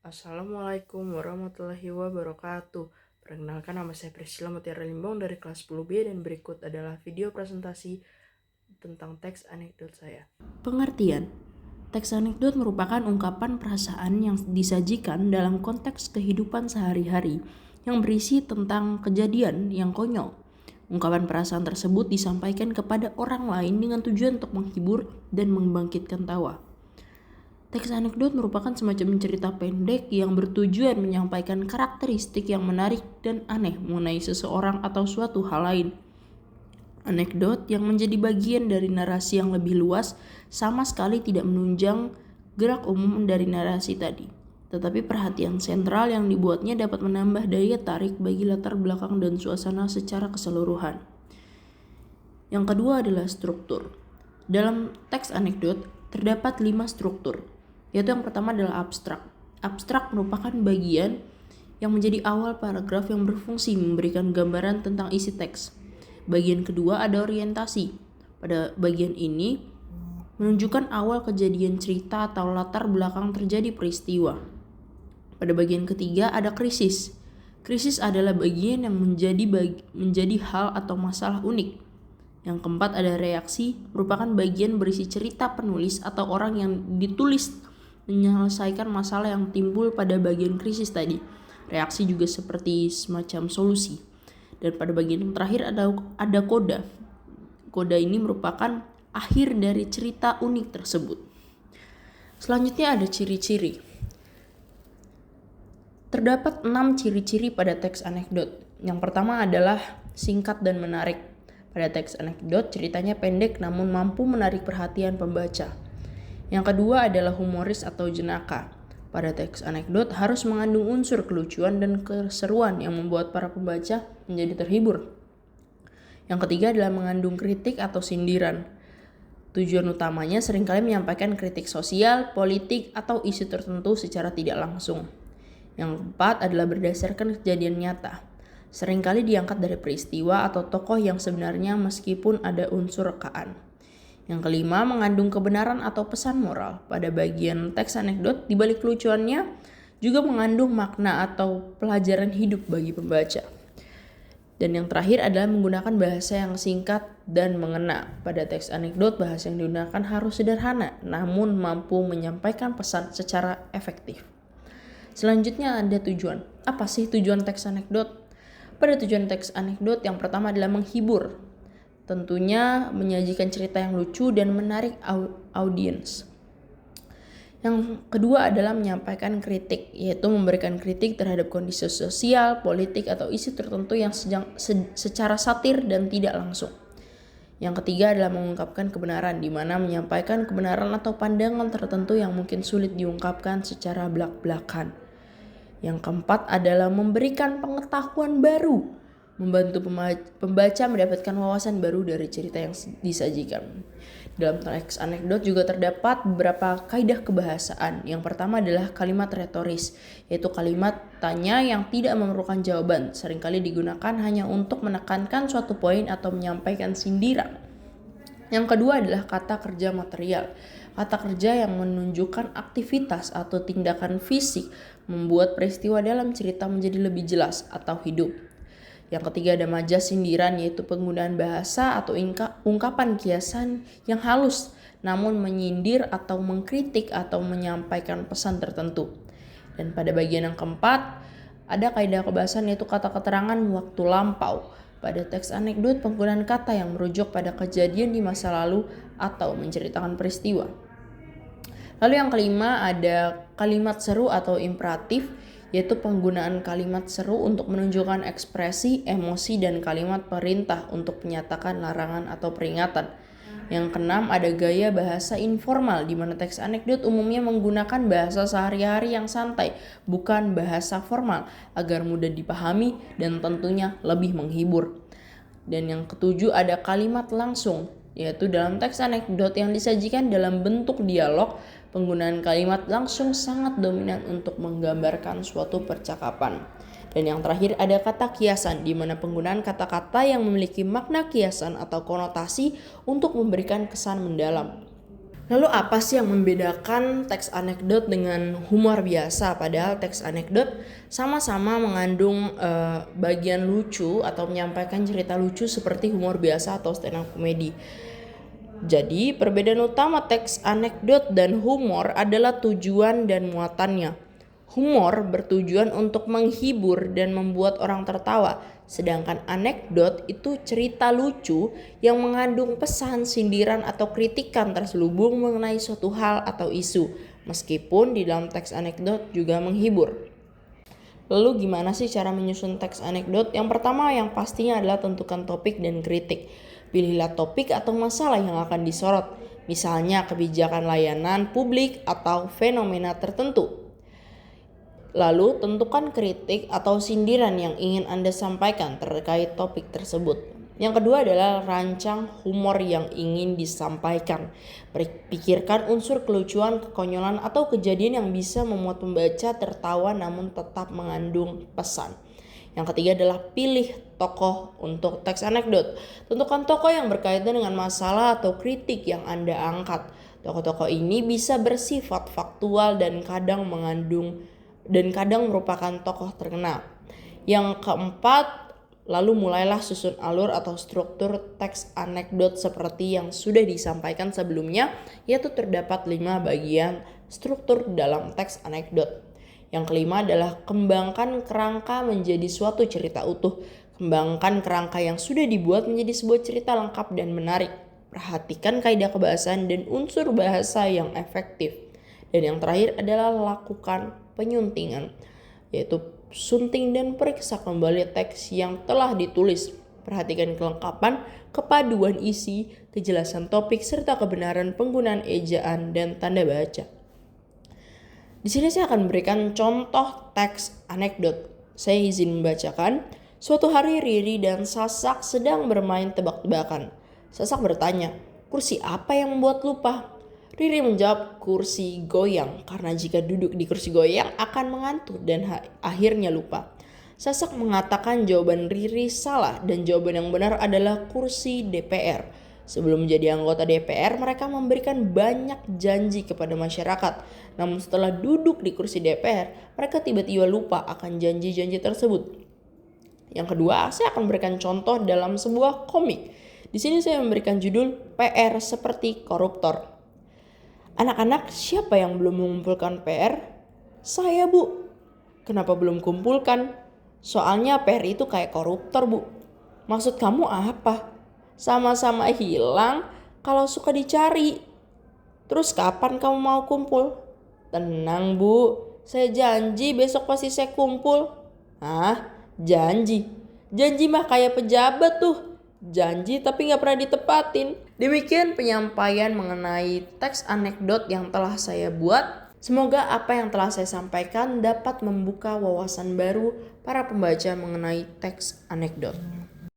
Assalamualaikum warahmatullahi wabarakatuh. Perkenalkan, nama saya Priscilla Mutiara Limbong dari kelas 10B dan berikut adalah video presentasi tentang teks anekdot saya. Pengertian. Teks anekdot merupakan ungkapan perasaan yang disajikan dalam konteks kehidupan sehari-hari yang berisi tentang kejadian yang konyol. Ungkapan perasaan tersebut disampaikan kepada orang lain dengan tujuan untuk menghibur dan membangkitkan tawa. Teks anekdot merupakan semacam cerita pendek yang bertujuan menyampaikan karakteristik yang menarik dan aneh mengenai seseorang atau suatu hal lain. Anekdot yang menjadi bagian dari narasi yang lebih luas sama sekali tidak menunjang gerak umum dari narasi tadi. Tetapi perhatian sentral yang dibuatnya dapat menambah daya tarik bagi latar belakang dan suasana secara keseluruhan. Yang kedua adalah struktur. Dalam teks anekdot terdapat 5 struktur, yaitu yang pertama adalah abstrak. Abstrak merupakan bagian yang menjadi awal paragraf yang berfungsi memberikan gambaran tentang isi teks. Bagian kedua ada orientasi. Pada bagian ini menunjukkan awal kejadian cerita atau latar belakang terjadi peristiwa. Pada bagian ketiga ada krisis. Krisis adalah bagian yang menjadi hal atau masalah unik. Yang keempat ada reaksi, merupakan bagian berisi cerita penulis atau orang yang ditulis menyelesaikan masalah yang timbul pada bagian krisis tadi. Reaksi juga seperti semacam solusi. Dan pada bagian yang terakhir ada koda. Koda ini merupakan akhir dari cerita unik tersebut. Selanjutnya ada ciri-ciri. Terdapat 6 ciri-ciri pada teks anekdot. Yang pertama adalah singkat dan menarik. Pada teks anekdot ceritanya pendek namun mampu menarik perhatian pembaca. Yang kedua adalah humoris atau jenaka. Pada teks anekdot harus mengandung unsur kelucuan dan keseruan yang membuat para pembaca menjadi terhibur. Yang ketiga adalah mengandung kritik atau sindiran. Tujuan utamanya seringkali menyampaikan kritik sosial, politik, atau isu tertentu secara tidak langsung. Yang keempat adalah berdasarkan kejadian nyata. Seringkali diangkat dari peristiwa atau tokoh yang sebenarnya meskipun ada unsur rekaan. Yang kelima, mengandung kebenaran atau pesan moral. Pada bagian teks anekdot, di balik kelucuannya juga mengandung makna atau pelajaran hidup bagi pembaca. Dan yang terakhir adalah menggunakan bahasa yang singkat dan mengena. Pada teks anekdot, bahasa yang digunakan harus sederhana, namun mampu menyampaikan pesan secara efektif. Selanjutnya ada tujuan. Apa sih tujuan teks anekdot? Pada tujuan teks anekdot yang pertama adalah menghibur. Tentunya menyajikan cerita yang lucu dan menarik audiens. Yang kedua adalah menyampaikan kritik, yaitu memberikan kritik terhadap kondisi sosial, politik, atau isu tertentu yang secara satir dan tidak langsung. Yang ketiga adalah mengungkapkan kebenaran, di mana menyampaikan kebenaran atau pandangan tertentu yang mungkin sulit diungkapkan secara belak-belakan. Yang keempat adalah memberikan pengetahuan baru, membantu pembaca mendapatkan wawasan baru dari cerita yang disajikan. Dalam teks anekdot juga terdapat beberapa kaidah kebahasaan. Yang pertama adalah kalimat retoris, yaitu kalimat tanya yang tidak memerlukan jawaban. Seringkali digunakan hanya untuk menekankan suatu poin atau menyampaikan sindiran. Yang kedua adalah kata kerja material. Kata kerja yang menunjukkan aktivitas atau tindakan fisik membuat peristiwa dalam cerita menjadi lebih jelas atau hidup. Yang ketiga ada majas sindiran, yaitu penggunaan bahasa atau ungkapan kiasan yang halus namun menyindir atau mengkritik atau menyampaikan pesan tertentu. Dan pada bagian yang keempat ada kaidah kebahasan, yaitu kata keterangan waktu lampau. Pada teks anekdot penggunaan kata yang merujuk pada kejadian di masa lalu atau menceritakan peristiwa. Lalu yang kelima ada kalimat seru atau imperatif, yaitu penggunaan kalimat seru untuk menunjukkan ekspresi, emosi, dan kalimat perintah untuk menyatakan larangan atau peringatan. Yang keenam ada gaya bahasa informal, di mana teks anekdot umumnya menggunakan bahasa sehari-hari yang santai, bukan bahasa formal, agar mudah dipahami dan tentunya lebih menghibur. Dan yang ketujuh ada kalimat langsung, yaitu dalam teks anekdot yang disajikan dalam bentuk dialog, penggunaan kalimat langsung sangat dominan untuk menggambarkan suatu percakapan. Dan yang terakhir ada kata kiasan, di mana penggunaan kata-kata yang memiliki makna kiasan atau konotasi untuk memberikan kesan mendalam. Lalu apa sih yang membedakan teks anekdot dengan humor biasa? Padahal teks anekdot sama-sama mengandung bagian lucu atau menyampaikan cerita lucu seperti humor biasa atau stand up comedy. Jadi perbedaan utama teks anekdot dan humor adalah tujuan dan muatannya. Humor bertujuan untuk menghibur dan membuat orang tertawa, sedangkan anekdot itu cerita lucu yang mengandung pesan, sindiran, atau kritikan terselubung mengenai suatu hal atau isu, meskipun di dalam teks anekdot juga menghibur. Lalu gimana sih cara menyusun teks anekdot? Yang pertama yang pastinya adalah tentukan topik dan kritik. Pilihlah topik atau masalah yang akan disorot, misalnya kebijakan layanan publik atau fenomena tertentu. Lalu tentukan kritik atau sindiran yang ingin Anda sampaikan terkait topik tersebut. Yang kedua adalah rancang humor yang ingin disampaikan. Pikirkan unsur kelucuan, kekonyolan, atau kejadian yang bisa membuat pembaca tertawa namun tetap mengandung pesan. Yang ketiga adalah pilih tokoh untuk teks anekdot. Tentukan tokoh yang berkaitan dengan masalah atau kritik yang Anda angkat. Tokoh-tokoh ini bisa bersifat faktual dan kadang merupakan tokoh terkenal. Yang keempat, lalu mulailah susun alur atau struktur teks anekdot seperti yang sudah disampaikan sebelumnya, yaitu terdapat 5 bagian struktur dalam teks anekdot. Yang kelima adalah kembangkan kerangka menjadi suatu cerita utuh. Kembangkan kerangka yang sudah dibuat menjadi sebuah cerita lengkap dan menarik. Perhatikan kaidah kebahasaan dan unsur bahasa yang efektif. Dan yang terakhir adalah lakukan penyuntingan, yaitu sunting dan periksa kembali teks yang telah ditulis. Perhatikan kelengkapan, kepaduan isi, kejelasan topik, serta kebenaran penggunaan ejaan dan tanda baca. Di sini saya akan memberikan contoh teks anekdot. Saya izin membacakan. Suatu hari Riri dan Sasak sedang bermain tebak-tebakan. Sasak bertanya, "Kursi apa yang membuat lupa?" Riri menjawab, "Kursi goyang, karena jika duduk di kursi goyang akan mengantuk dan akhirnya lupa." Sasak mengatakan jawaban Riri salah dan jawaban yang benar adalah kursi DPR. Sebelum menjadi anggota DPR, mereka memberikan banyak janji kepada masyarakat. Namun setelah duduk di kursi DPR, mereka tiba-tiba lupa akan janji-janji tersebut. Yang kedua, saya akan memberikan contoh dalam sebuah komik. Di sini saya memberikan judul PR seperti koruptor. "Anak-anak, siapa yang belum mengumpulkan PR?" "Saya, Bu." "Kenapa belum kumpulkan?" "Soalnya PR itu kayak koruptor, Bu." "Maksud kamu apa?" "Sama-sama hilang kalau suka dicari." "Terus kapan kamu mau kumpul?" "Tenang, Bu, saya janji besok pasti saya kumpul." "Ah, janji? Janji mah kayak pejabat tuh. Janji tapi gak pernah ditepatin." Demikian penyampaian mengenai teks anekdot yang telah saya buat. Semoga apa yang telah saya sampaikan dapat membuka wawasan baru para pembaca mengenai teks anekdot.